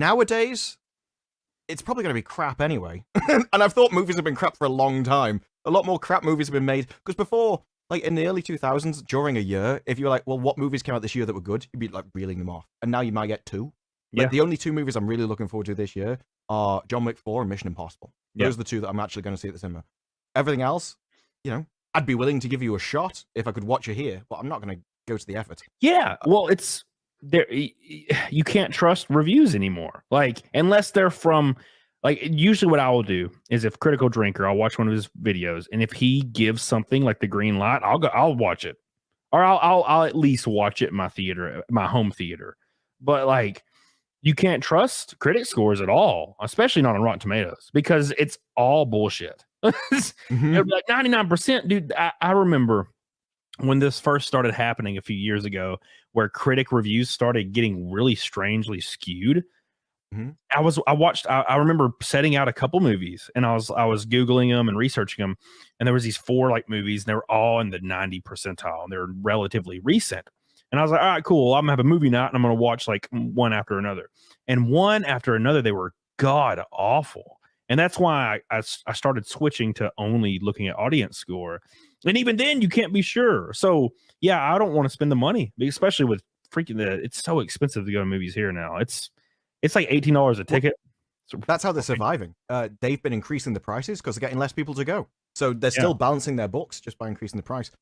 Nowadays, it's probably going to be crap anyway. And I've thought movies have been crap for a long time. A lot more crap movies have been made. Because before, like in the early 2000s, during a year, if you were like, well, what movies came out this year that were good? You'd be like reeling them off. And now you might get two. Yeah. Like the only two movies I'm really looking forward to this year are John Wick 4 and Mission Impossible. Those are the two that I'm actually going to see at the cinema. Everything else, I'd be willing to give you a shot if I could watch it here, but I'm not going to go to the effort. Yeah, well, it's there. You can't trust reviews anymore. Like, unless they're from, like, usually what I will do is, if Critical Drinker, I'll watch one of his videos, and if he gives something like the green light, I'll watch it, or I'll at least watch it in my home theater. But like, you can't trust critic scores at all, especially not on Rotten Tomatoes, because it's all bullshit. It'll be like 99%, dude. I remember when this first started happening a few years ago, where critic reviews started getting really strangely skewed. I remember setting out a couple movies, and I was Googling them and researching them, and there was these 4 like movies, and they were all in the 90 percentile, and they're relatively recent. And I was like, all right, cool. I'm gonna have a movie night, and I'm gonna watch like one after another. And one after another, they were god awful. And that's why I started switching to only looking at audience score. And even then, you can't be sure. So yeah, I don't want to spend the money, especially with it's so expensive to go to movies here now. It's like $18 a ticket. That's how they're surviving. They've been increasing the prices because they're getting less people to go. So they're still balancing their books just by increasing the price.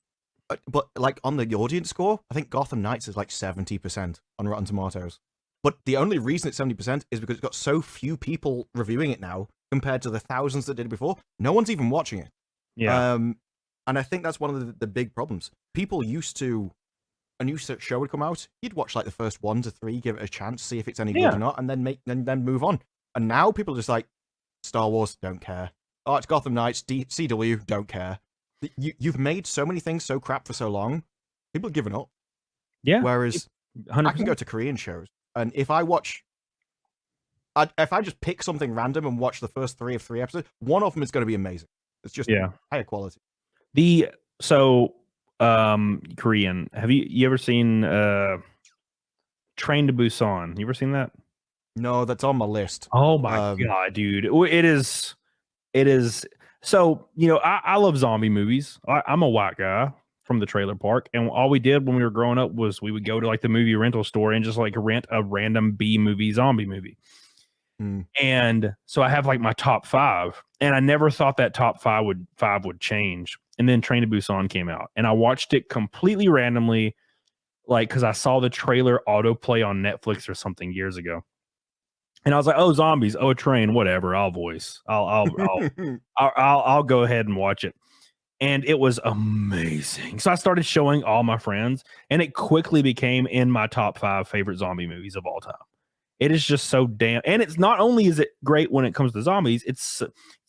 But like on the audience score, I think Gotham Knights is like 70% on Rotten Tomatoes. But the only reason it's 70% is because it's got so few people reviewing it now compared to the thousands that did it before. No one's even watching it. Yeah. And I think that's one of the big problems. People used to, a new show would come out, you'd watch like the first 1 to 3, give it a chance, see if it's any good or not, and then move on. And now people are just like, Star Wars, don't care. Oh, it's Gotham Knights, CW, don't care. You've made so many things so crap for so long, people have given up. Yeah. Whereas 100%. I can go to Korean shows, and if I just pick something random and watch the first 3 of 3 episodes, one of them is going to be amazing. It's just higher quality. Korean. Have you ever seen Train to Busan? You ever seen that? No, that's on my list. Oh my god, dude! It is. So, I love zombie movies. I'm a white guy from the trailer park, and all we did when we were growing up was we would go to like the movie rental store and just like rent a random B movie zombie movie. And so I have like my top 5, and I never thought that top 5 would change. And then Train to Busan came out, and I watched it completely randomly, like because I saw the trailer autoplay on Netflix or something years ago. And I was like, "Oh, zombies! Oh, a train! Whatever. I'll go ahead and watch it." And it was amazing. So I started showing all my friends, and it quickly became in my top 5 favorite zombie movies of all time. It is just so damn, and it's not only is it great when it comes to zombies, it's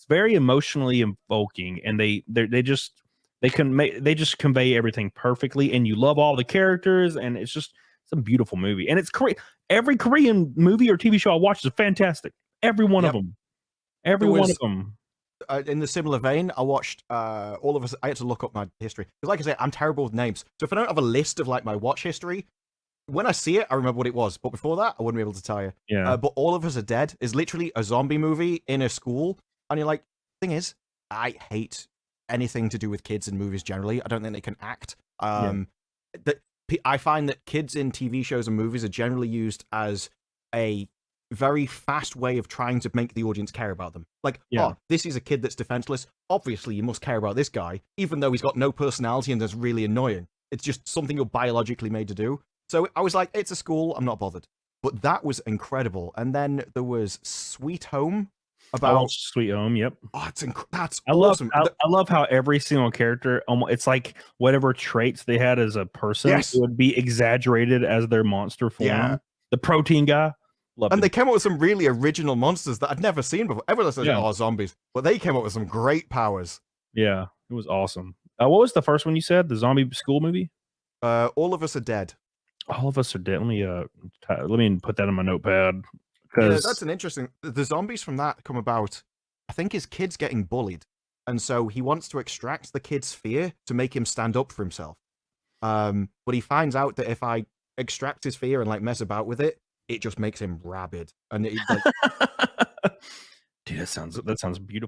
very emotionally invoking, and they just convey everything perfectly, and you love all the characters, and it's a beautiful movie. And it's Korean. Every Korean movie or TV show I watch is fantastic. Every one of them. One of them. In the similar vein, I watched all of us. I had to look up my history because, like I say, I'm terrible with names. So if I don't have a list of like my watch history, when I see it, I remember what it was. But before that, I wouldn't be able to tell you. Yeah. But All of Us Are Dead is literally a zombie movie in a school, and you're like, thing is, I hate anything to do with kids in movies generally. I don't think they can act. I find that kids in TV shows and movies are generally used as a very fast way of trying to make the audience care about them. Like, oh, this is a kid that's defenseless. Obviously, you must care about this guy, even though he's got no personality and is really annoying. It's just something you're biologically made to do. So I was like, it's a school, I'm not bothered. But that was incredible. And then there was Sweet Home. Sweet Home, yep. Oh, that's awesome. I love how every single character, it's like whatever traits they had as a person would be exaggerated as their monster form. Yeah. The protein guy. And they came up with some really original monsters that I'd never seen before. Everyone says, oh, zombies. But they came up with some great powers. Yeah, it was awesome. What was the first one you said? The zombie school movie? All of Us Are Dead. All of Us Are Dead. Let me put that in my notepad. Yeah, that's an interesting. The zombies from that come about, I think, his kid's getting bullied, and so he wants to extract the kid's fear to make him stand up for himself. But he finds out that if I extract his fear and like mess about with it, it just makes him rabid. And it, like, Dude, that sounds beautiful.